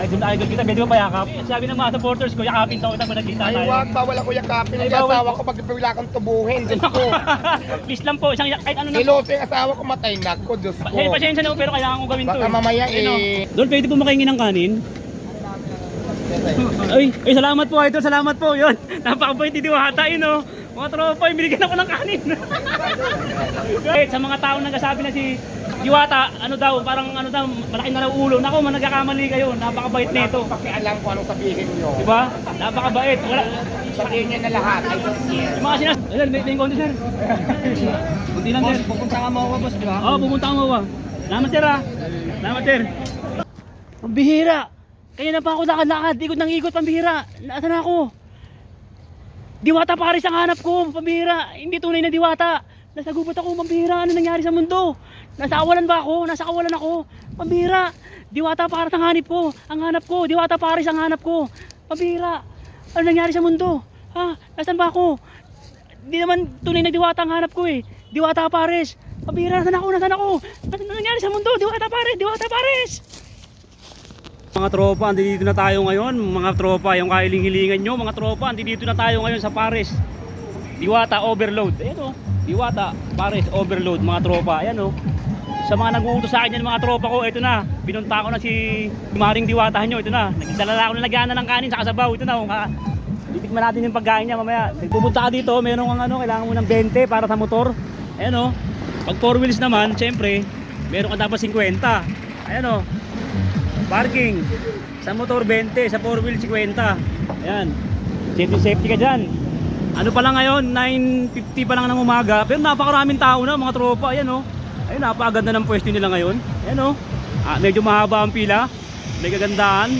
idol kita, pwede mo payakap. Sabi ng mga supporters ko, yakapin daw kita, nagkita tayo. Ay, wag, bawal ako yakapin. Ang asawa ko, pagpapila kang tubuhin, Diyos ko. Please lang po, isang kahit ano na. Niloso yung asawa ko, matay na ko, Diyos ko. Hey, pasensya na po, pero kailangan ko gawin to. Baka mamaya Doon, pwede po makahingi ng kanin? Ay, salamat po, idol, salamat po. Yun, napakabait ni Diwata yun, oh. Mga tropa, binigyan ako ng kanin. Kahit sa mga taong nagsasabi na si Diwata, ano daw, parang ano daw, malaki na raw ulo. Naku, nagkakamali kayo, napakabait nito. Pakialam ko anong sabihin nyo. Diba? Napakabait. Wala. Sabihin nyo na lahat, I don't care. Yung mga sinas... Ayun, may konti, sir. Kunti lang, sir. Pupunta ka mo, boss, di ba? Oo, pupunta ka mo ba? Salamat, sir, ha. Salamat, sir. Ang bihira. Kaya na pa ako lakad-lakad, ikot ng ikot, pambihira. Nasaan ako? Diwata Paris ang hanap ko, pambihira. Hindi tunay na Diwata. Nasa gubat ako, pambihira. Ano nangyari sa mundo? Nasa kawalan ba ako? Nasa kawalan ako. Pambihira. Diwata Paris ang hanap ko. Ang hanap ko. Diwata Paris ang hanap ko. Pambihira. Ano nangyari sa mundo? Ha? Nasaan ba ako? Hindi naman tunay na Diwata ang hanap ko eh. Diwata Paris. Pambihira. Nasaan ako? Nasaan ako? Ano nangyari sa mundo? Diwata Paris. Diwata Paris. Mga tropa, andito na tayo ngayon. Mga tropa, yung kahiling-hilingan nyo. Mga tropa, andito na tayo ngayon sa Paris. Diwata Overload. Ayan o. Diwata Paris Overload, mga tropa. Ayan o. Sa mga nag-uutos sa akin yan, mga tropa ko, ito na. Binunta ko na si Maring Diwatahan nyo. Ito na. Nagdala ako na lagyan ng kanin sa kasabaw. Ito na. Titikman natin yung pagkain niya mamaya. Pupunta ka dito, meron kang ano, kailangan mo ng 20 para sa motor. Ayan o. Pag 4 wheels naman, syempre, meron ka dapat 50. Ayan o. Parking sa motor 20, sa 4 wheel 50. Ayan. Safety ka dyan. Ano pa lang ngayon, 9:50 pa lang ng umaga. Pero napakaraming tao na, mga tropa. Ayan o. Ayun, napakaganda ng pwesto nila ngayon. Ayan o. Medyo mahaba ang pila. May kagandahan.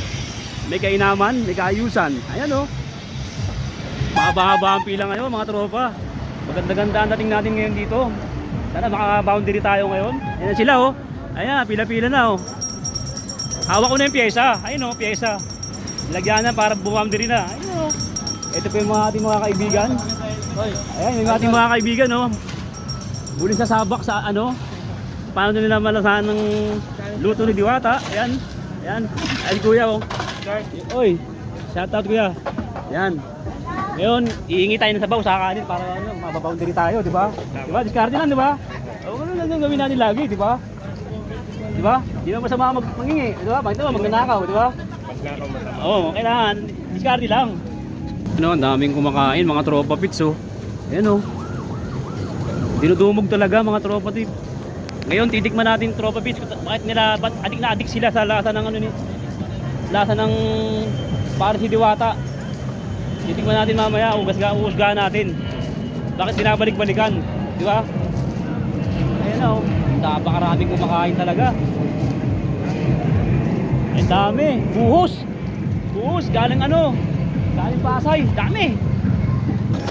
May kainaman. May kaayusan. Ayan o. Mahaba-haba ang pila ngayon, mga tropa. Maganda-ganda ang dating natin ngayon dito. Sana maka-boundary tayo ngayon. Ayan na sila o. Ayan, pila-pila na o. Hawak ko na yung pyesa. Ayun o, pyesa. Lagyanan para bumamdiri na. Ayun o. Ito po yung mga ating mga kaibigan. Ayan, yung ating mga kaibigan o. Buling sa sabak sa ano. Paano nila malasahan ng luto ni Diwata. Ayan. Ayan. Ay kuya o. Oy. Shoutout kuya. Ayan. Ngayon, iingi tayo ng sabaw sa kanin para ano, mababoundary tayo, di ba? Di ba? Discard lang, di ba? O, ano lang gawin natin lagi, di ba? Di ba? Di ba masama mangingi, di ba? Bakit naman magnanakaw, di ba? Magnakaw masama. Oo, kailangan diskarte lang. Ano, ang daming kumakain, mga tropa pits oh. Ayan oh. Dinudumog talaga mga tropa tip. Ngayon titikman natin tropa pits, bakit nila adik na adik sila sa lasa ng ano ni lasa ng para si Diwata. Titikman natin mamaya, uusgahan natin. Bakit binabalik-balikan, di ba? Ayan oh. Napakaraming kumakain talaga. Ang dami. Buhos. Buhos. Galing ano? Galing Pasay. Dami.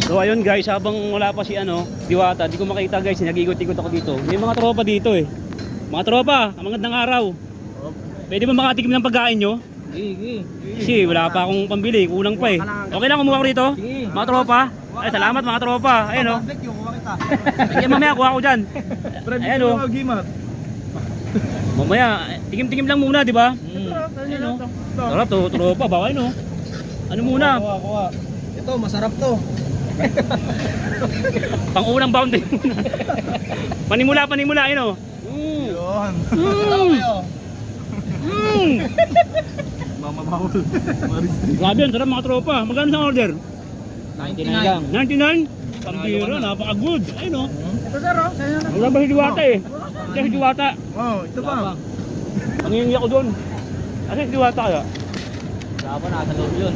So ayun guys, habang wala pa si ano, Diwata, di ko makita guys, nag-ikot-ikot ako dito. May mga tropa dito eh. Mga tropa, magandang araw. Pwede ba makatikim ng pagkain nyo? Kasi wala pa akong pambili, kulang pa eh. Okay lang kumuha ko dito? Mga tropa. Ay, salamat mga tropa. Ayun oh. Ay, mamaya kuha ko dyan. Ayan o. Mamaya, tikim-tikim lang muna, di ba? Ayan o. Sarap to, tropa, bawal no. Ano muna? Ito, masarap to. Pang-unang boundary muna. Panimula, ayun o. Yun. Mama bawal. Grabe yun, sarap mga tropa. Magkano sa order? 99 lang. 99? Pambira, napaka-good. Ayun o. Ito sir, oh. Sa'yo na. Wala ba si Diwata eh? Kasi si Diwata. Wow, ito ba? Nangingi ako doon. Kasi si Diwata kaya? Wala pa, nasa loob yun.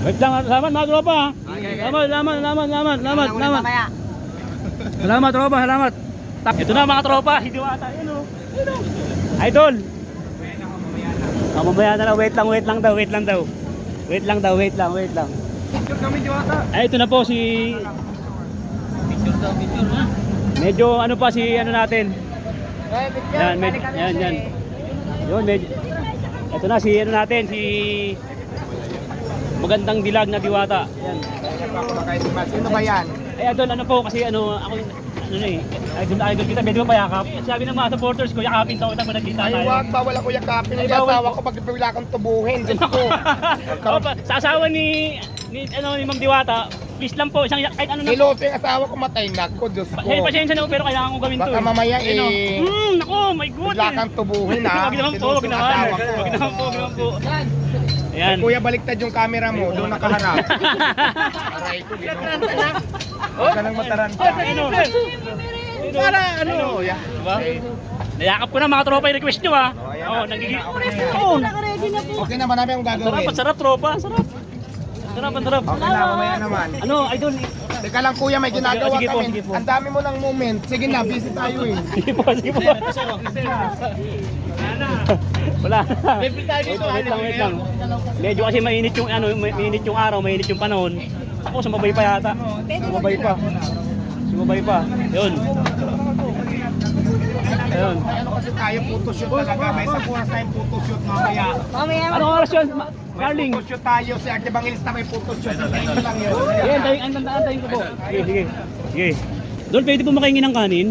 Wait lang, salamat mga tropa ha. Salamat. Salamat tropa, salamat. Ito na mga tropa, si Diwata. Ayun o. Idol. Mamaya na lang, wait lang daw. Wait lang. Picture kami, Diwata. Ay, ito na po si... Picture ha? Medyo ano pa si ano natin. Picture. Yan. Yun, medyo... Ito na si ano natin, si... Magandang dilag na Diwata. Yan. Sino ba yan? Ay, Idol, ano po, kasi ano, ako ano na eh. Idol na idol kita, pwede mo payakap. Sabi ng mga supporters ko, yakapin daw kita pag nagkita Ay, tayo. wag, bawal ako yakapin. Ay, Yung bawal asawa po. ko magbibigla kang tubuhin. Diyos ko. Oh, sa asawa ni Ma'am Diwata, please lang po, isang kahit ano na. Siloso yung asawa ko, matay na ko. Diyos ko. Pasensya na po, pero kailangan ko gawin to. Baka mamaya Ano? eh. Nako, my goodness. Bigla kang tubuhin ha. Wag naman po, wag Siloso yung naman. asawa ko. Wag naman po, wag naman po. Ayan. Kuya, baliktad yung camera mo. Doon nakaharap. Aray ko, ginawa. Huwag ka nang mataranta. Ano? Para ano? Diba? Nayakap ko na mga tropa yung request nyo ha. Oo, nagiging. Oo. Okay naman namin yung Sarap, gagawin. ang sarap tropa, sarap. Sarap, ang sarap. Okay na, mamaya naman. Ano, idol? Teka lang kuya, may ginagawa Sige po, kami. sige po. Ang dami mo ng moment. Sige na, busy tayo eh. Sige po, sige po. Wala na. Wait lang. Medyo kasi mainit yung ano, mainit yung araw, mainit yung panahon. Ako sumabay pa yata. Sumabay pa. Yun. Ayun. Ano kasi tayo, photoshoot talaga. May isang oras tayong photoshoot mamaya. Anong oras yun, Darling? Photoshoot tayo. Si Arte Bangilista may photoshoot. Ito lang yun. Sige, antayin ko po. Sige. Doon, pwede po makahingi ng kanin?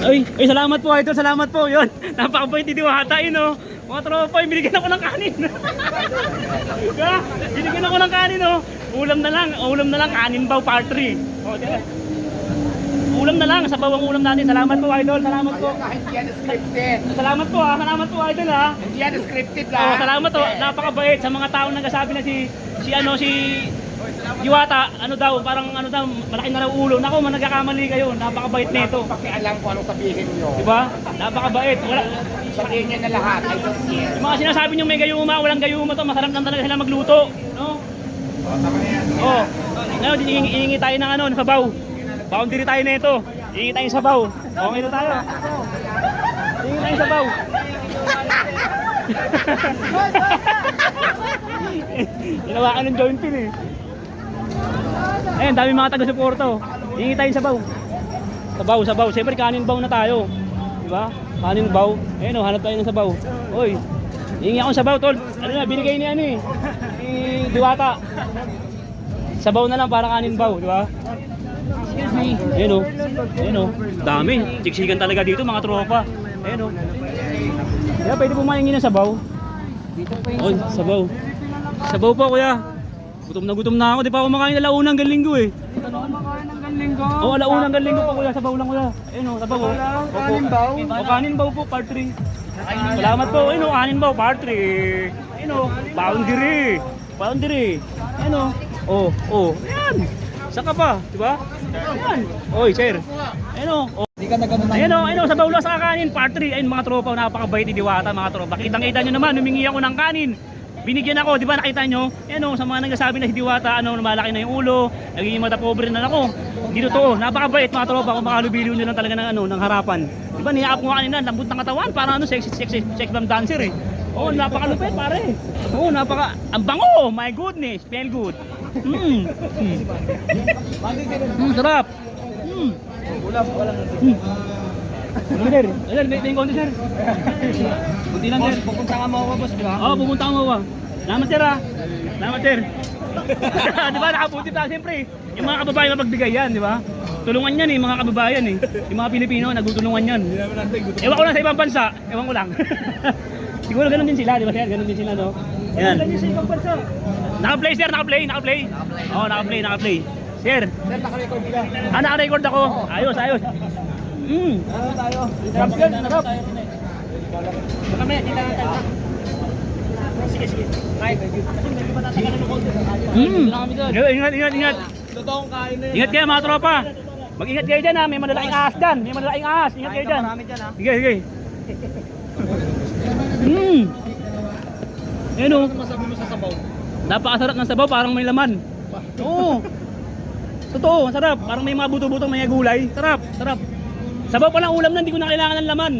Ay, salamat po, idol. Salamat po. Yun. Napakabait ni Diwata yun, oh. Mga tropa, binigyan ako ng kanin. Ha? Binigyan ako ng kanin, oh. Ulam na lang, kanin baw part 3. Oh, diba? Ulam na lang, sabaw ang ulam natin. Salamat po, idol. Salamat po. Kahit yan scripted. Salamat po, ha. Salamat po, idol, ha. Hindi yan scripted Oh, lang. salamat po. Napakabait sa mga taong nagsasabi na si Diwata, ano daw, parang ano daw, malaki na raw ulo. Nako, nagkakamali kayo. Napakabait nito. Pakialam ko anong sabihin nyo. Diba? Napakabait. Wala. Sabihin niya na lahat. I don't care. Yung mga sinasabi nyo may gayuma, walang gayuma to. Masarap lang talaga sila magluto. No? Oh. Ngayon, hihingi tayo ng ano, ng sabaw. Boundary tayo na ito. Hihingi tayo ng sabaw. Okay na tayo. Hihingi tayo ng sabaw. Hinawakan ng joint pin eh. Ayun, dami mga taga-suporto. Hihingi tayo ng sabaw. Sabaw. Siyempre kanin baw na tayo. Diba? Kanin baw. Ayun o, hanap tayo ng sabaw. Oy, hihingi akong sabaw, tol. Ano na, binigay ni ano eh. Si Diwata. Sabaw na lang para kanin baw, diba? Excuse me. Ayun o. Dami. Siksikan talaga dito mga tropa. Ayun o. Kaya pwede po mahingi ng sabaw. Oy, sabaw. Sabaw po kuya. Gutom na ako. Di pa ako makain na launang galinggo eh. Oo, launang galinggo po kuya. Sabaw lang kuya. Ayun o, sabaw o. Kanin baw? O, kanin baw po, part 3. Salamat po. Ayun o, kanin baw, part 3. Ayun o, boundary. Ayun o. Oh. Ayan. Saka pa, di ba? Ayan. Oy, sir. Ayun o. Ayun o, sabaw lang sa kanin, part 3. Ayun mga tropa, napakabait ni Diwata mga tropa. Kitang-kita nyo naman, humingi ako ng kanin. Binigyan ako, di ba nakita nyo? Ayun o, sa mga nagsasabi na si Diwata, malaki na yung ulo, naging mata pobre na ako. Hindi totoo, napakabait mga tropa, kung makalubiliw nyo lang talaga ng harapan. Di ba, niyakap ko nga kanina, lambot ng katawan, parang sex bomb dancer eh. Oo, napakalupit pare. Oo, ang bango, my goodness, smell good. Sarap. Sir, may konti sir. Buti lang sir. Pupunta ka mo ako, boss, di ba? Oo, pupunta ka mo ba? Salamat sir ha. Salamat sir. Di ba, nakabuti tayo siyempre. Yung mga kababayan mapagbigay yan, di ba? Tulungan yan eh, mga kababayan eh. Yung mga Pilipino, nagtutulungan yan. Ewan ko lang sa ibang bansa, ewan ko lang. Siguro ganun din sila, di ba sir? Ganun din sila, no? Yan. Naka-play sir, naka-play. Oo, naka-play. Sir, Sir, naka-record ka. naka-record ako. Ayos. Tayo. Sarap. Kami, dito na tayo. Sige. Right. Ingat. Totoong kain na Ingat kayo mga tropa. Mag-ingat kayo dyan ha, may malalaking ahas dyan. Ingat kayo dyan. Marami dyan ha. Sige. Ayan o. Ano masabi mo sa sabaw? Napakasarap ng sabaw, parang may laman. Oo. Totoo, masarap. Parang may mga buto-butong may gulay. Sarap. Sabaw pa lang ulam na, hindi ko na kailangan ng laman.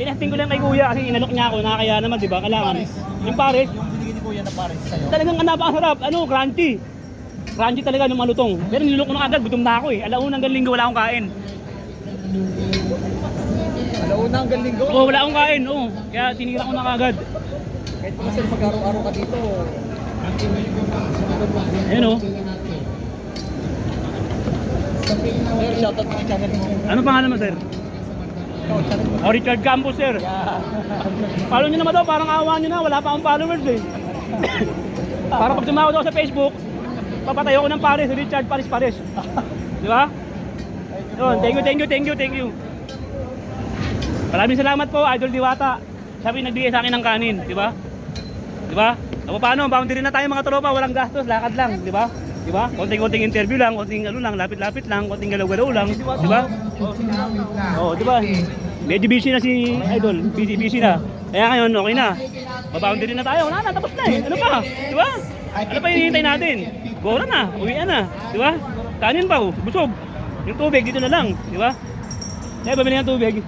Tinasting ko lang kay kuya kasi inalok niya ako, nakakaya naman, di ba? Kailangan. Yung pares, Binigyan ni kuya na pares sa'yo. talagang napakasarap. Crunchy. Crunchy talaga ng malutong. Pero nilulok ko na agad, gutom na ako eh. Alauna hanggang linggo wala akong kain. Alauna hanggang linggo. Oo, wala akong kain. Oo. Kaya tinira ko na kagad. Kahit pa sir, pag-araw-araw ka dito. Ayun o. Shoutout sa channel mo. Ano pangalan mo, sir? Oh, Richard Campos, sir. Follow nyo naman daw, parang awa nyo na, wala pa akong followers eh. Para pag tumawag ako sa Facebook, papatayo ko ng Paris, Richard Paris. Di ba? Yun, thank you. Maraming salamat po, Idol Diwata. Sabi nagbigay sa akin ng kanin, di ba? Di ba? O paano, boundary na tayo mga tropa, walang gastos, lakad lang, di ba? Di ba? Konting-konting interview lang, konting ano lang, lapit-lapit lang, konting galaw-galaw lang, di ba? Oh, di ba? Medyo busy na si Idol, busy na. Kaya ngayon, okay na. Maboundary na tayo, wala na, tapos na eh. Ano pa? Di ba? Ano pa hinihintay natin? Gora na, uwian na, di ba? Kanin pa, busog. Yung tubig dito na lang, di ba? Kaya bumili ng tubig.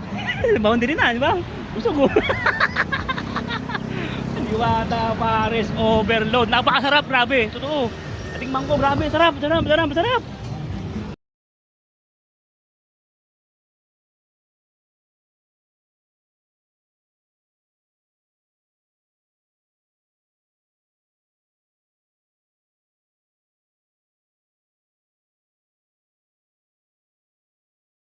Boundary na, di ba? Busog ko. Diwata Paris overload. Napakasarap, grabe. Totoo. Ating mangko, grabe. Sarap.